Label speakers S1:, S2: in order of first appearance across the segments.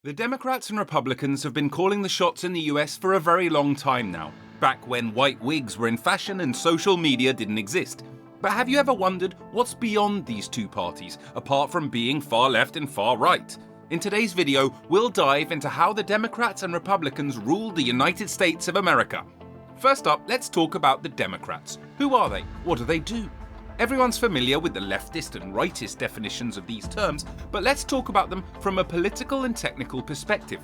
S1: The Democrats and Republicans have been calling the shots in the US for a very long time now, back when white wigs were in fashion and social media didn't exist. But have you ever wondered what's beyond these two parties, apart from being far left and far right? In today's video, we'll dive into how the Democrats and Republicans ruled the United States of America. First up, let's talk about the Democrats. Who are they? What do they do? Everyone's familiar with the leftist and rightist definitions of these terms, but let's talk about them from a political and technical perspective.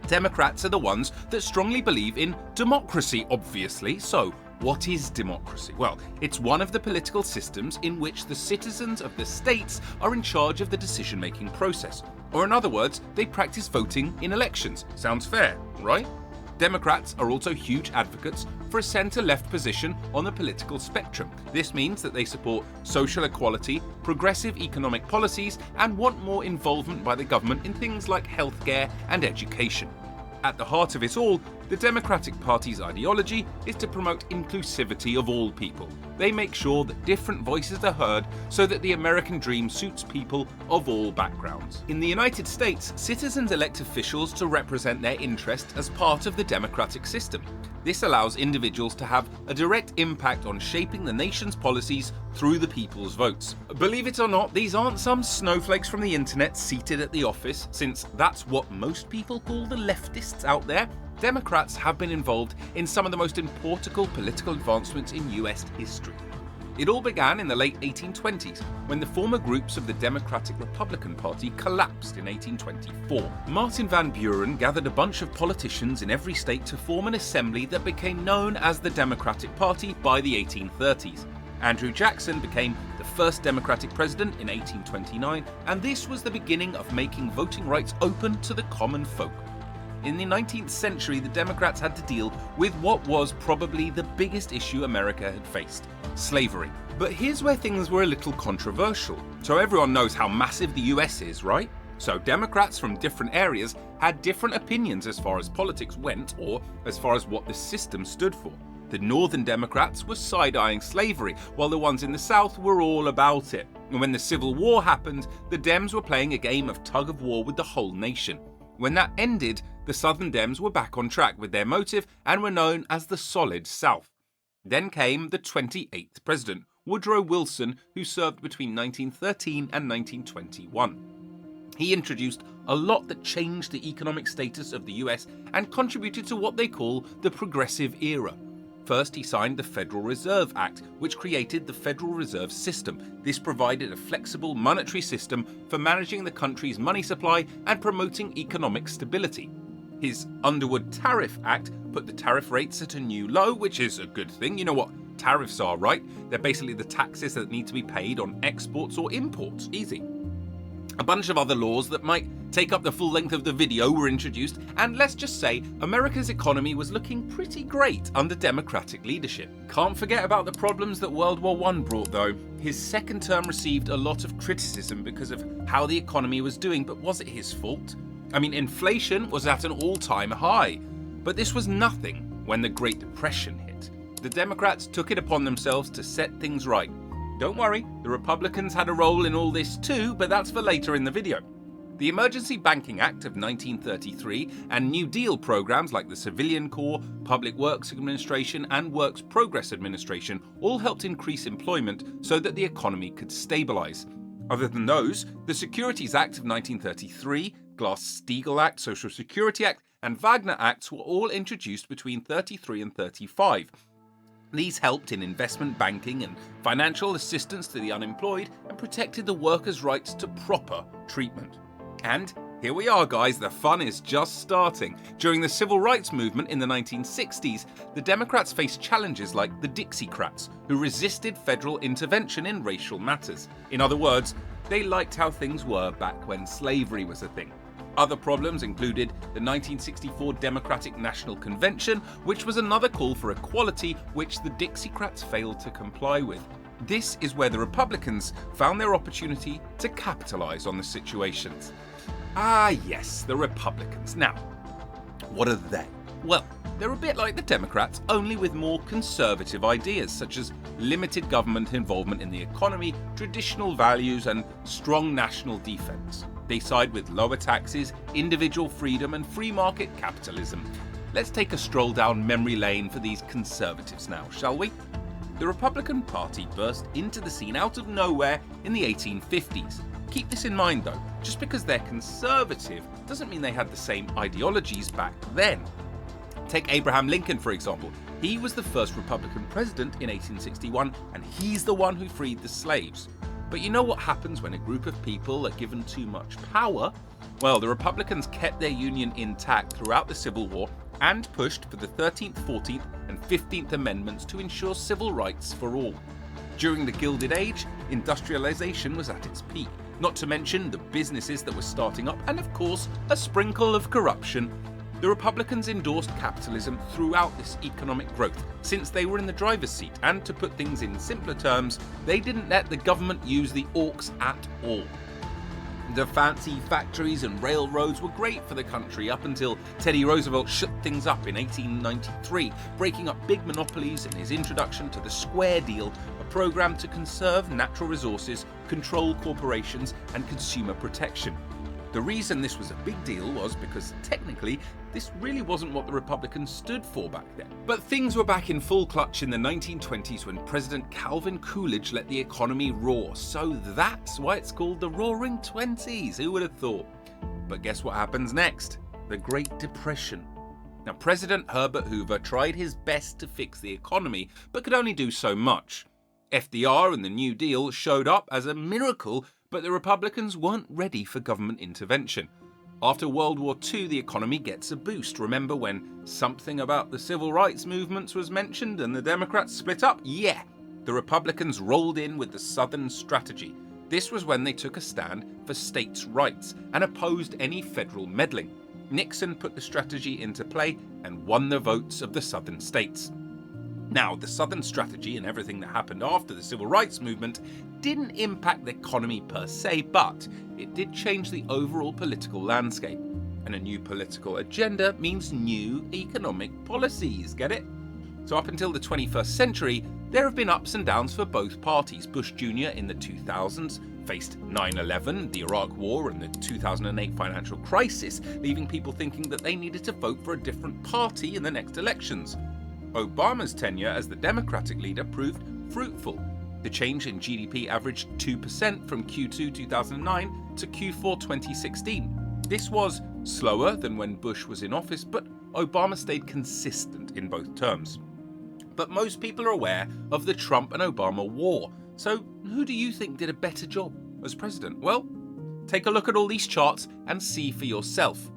S1: Democrats are the ones that strongly believe in democracy, obviously. So, what is democracy? Well, it's one of the political systems in which the citizens of the states are in charge of the decision-making process. Or in other words, they practice voting in elections. Sounds fair, right? Democrats are also huge advocates for a centre-left position on the political spectrum. This means that they support social equality, progressive economic policies, and want more involvement by the government in things like healthcare and education. At the heart of it all, the Democratic Party's ideology is to promote inclusivity of all people. They make sure that different voices are heard so that the American dream suits people of all backgrounds. In the United States, citizens elect officials to represent their interests as part of the democratic system. This allows individuals to have a direct impact on shaping the nation's policies through the people's votes. Believe it or not, these aren't some snowflakes from the internet seated at the office, since that's what most people call the leftists out there. Democrats have been involved in some of the most important political advancements in US history. It all began in the late 1820s, when the former groups of the Democratic-Republican Party collapsed in 1824. Martin Van Buren gathered a bunch of politicians in every state to form an assembly that became known as the Democratic Party by the 1830s. Andrew Jackson became the first Democratic president in 1829, and this was the beginning of making voting rights open to the common folk. In the 19th century, the Democrats had to deal with what was probably the biggest issue America had faced: slavery. But here's where things were a little controversial. So everyone knows how massive the US is, right? So Democrats from different areas had different opinions as far as politics went, or as far as what the system stood for. The Northern Democrats were side-eyeing slavery, while the ones in the South were all about it. And when the Civil War happened, the Dems were playing a game of tug-of-war with the whole nation. When that ended, the Southern Dems were back on track with their motive and were known as the Solid South. Then came the 28th president, Woodrow Wilson, who served between 1913 and 1921. He introduced a lot that changed the economic status of the US and contributed to what they call the Progressive Era. First, he signed the Federal Reserve Act, which created the Federal Reserve System. This provided a flexible monetary system for managing the country's money supply and promoting economic stability. His Underwood Tariff Act put the tariff rates at a new low, which is a good thing. You know what tariffs are, right? They're basically the taxes that need to be paid on exports or imports. Easy. A bunch of other laws that might take up the full length of the video were introduced, and let's just say America's economy was looking pretty great under Democratic leadership. Can't forget about the problems that World War I brought, though. His second term received a lot of criticism because of how the economy was doing, but was it his fault? I mean, inflation was at an all-time high, but this was nothing when the Great Depression hit. The Democrats took it upon themselves to set things right. Don't worry, the Republicans had a role in all this too, but that's for later in the video. The Emergency Banking Act of 1933 and New Deal programs like the Civilian Corps, Public Works Administration, and Works Progress Administration all helped increase employment so that the economy could stabilize. Other than those, the Securities Act of 1933, Glass-Steagall Act, Social Security Act, and Wagner Acts were all introduced between 33 and 35. These helped in investment banking and financial assistance to the unemployed and protected the workers' rights to proper treatment. And here we are, guys, the fun is just starting. During the Civil Rights Movement in the 1960s, the Democrats faced challenges like the Dixiecrats, who resisted federal intervention in racial matters. In other words, they liked how things were back when slavery was a thing. Other problems included the 1964 Democratic National Convention, which was another call for equality, which the Dixiecrats failed to comply with. This is where the Republicans found their opportunity to capitalize on the situations. Ah yes, the Republicans. Now, what are they? Well, they're a bit like the Democrats, only with more conservative ideas, such as limited government involvement in the economy, traditional values, and strong national defense. They side with lower taxes, individual freedom, and free market capitalism. Let's take a stroll down memory lane for these conservatives now, shall we? The Republican Party burst into the scene out of nowhere in the 1850s. Keep this in mind though, just because they're conservative doesn't mean they had the same ideologies back then. Take Abraham Lincoln for example. He was the first Republican president in 1861 and he's the one who freed the slaves. But you know what happens when a group of people are given too much power? Well, the Republicans kept their union intact throughout the Civil War and pushed for the 13th, 14th and 15th Amendments to ensure civil rights for all. During the Gilded Age, industrialization was at its peak, not to mention the businesses that were starting up and of course a sprinkle of corruption. The Republicans endorsed capitalism throughout this economic growth since they were in the driver's seat, and to put things in simpler terms, they didn't let the government use the orcs at all. The fancy factories and railroads were great for the country up until Teddy Roosevelt shook things up in 1893, breaking up big monopolies in his introduction to the Square Deal, a program to conserve natural resources, control corporations, and consumer protection. The reason this was a big deal was because technically this really wasn't what the Republicans stood for back then. But things were back in full clutch in the 1920s when President Calvin Coolidge let the economy roar. So that's why it's called the Roaring Twenties. Who would have thought? But guess what happens next? The Great Depression. Now, President Herbert Hoover tried his best to fix the economy, but could only do so much. FDR and the New Deal showed up as a miracle, but the Republicans weren't ready for government intervention. After World War II, the economy gets a boost. Remember when something about the civil rights movements was mentioned and the Democrats split up? Yeah, the Republicans rolled in with the Southern strategy. This was when they took a stand for states' rights and opposed any federal meddling. Nixon put the strategy into play and won the votes of the Southern states. Now, the Southern strategy and everything that happened after the Civil Rights Movement didn't impact the economy per se, but it did change the overall political landscape. And a new political agenda means new economic policies, get it? So up until the 21st century, there have been ups and downs for both parties. Bush Jr. in the 2000s faced 9/11, the Iraq War, and the 2008 financial crisis, leaving people thinking that they needed to vote for a different party in the next elections. Obama's tenure as the Democratic leader proved fruitful. The change in GDP averaged 2% from Q2 2009 to Q4 2016. This was slower than when Bush was in office, but Obama stayed consistent in both terms. But most people are aware of the Trump and Obama war, so who do you think did a better job as president? Well, take a look at all these charts and see for yourself.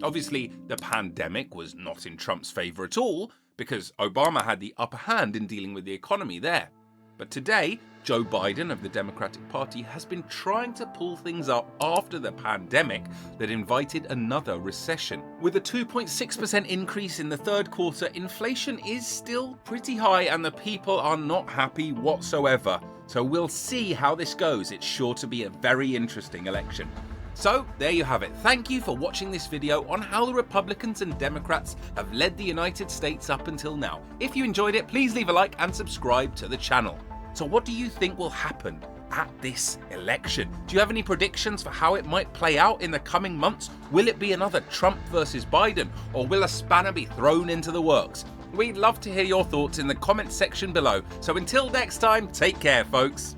S1: Obviously, the pandemic was not in Trump's favour at all, because Obama had the upper hand in dealing with the economy there. But today, Joe Biden of the Democratic Party has been trying to pull things up after the pandemic that invited another recession. With a 2.6% increase in the third quarter, inflation is still pretty high and the people are not happy whatsoever. So we'll see how this goes. It's sure to be a very interesting election. So there you have it. Thank you for watching this video on how the Republicans and Democrats have led the United States up until now. If you enjoyed it, please leave a like and subscribe to the channel. So what do you think will happen at this election? Do you have any predictions for how it might play out in the coming months? Will it be another Trump versus Biden, or will a spanner be thrown into the works? We'd love to hear your thoughts in the comments section below. So until next time, take care, folks.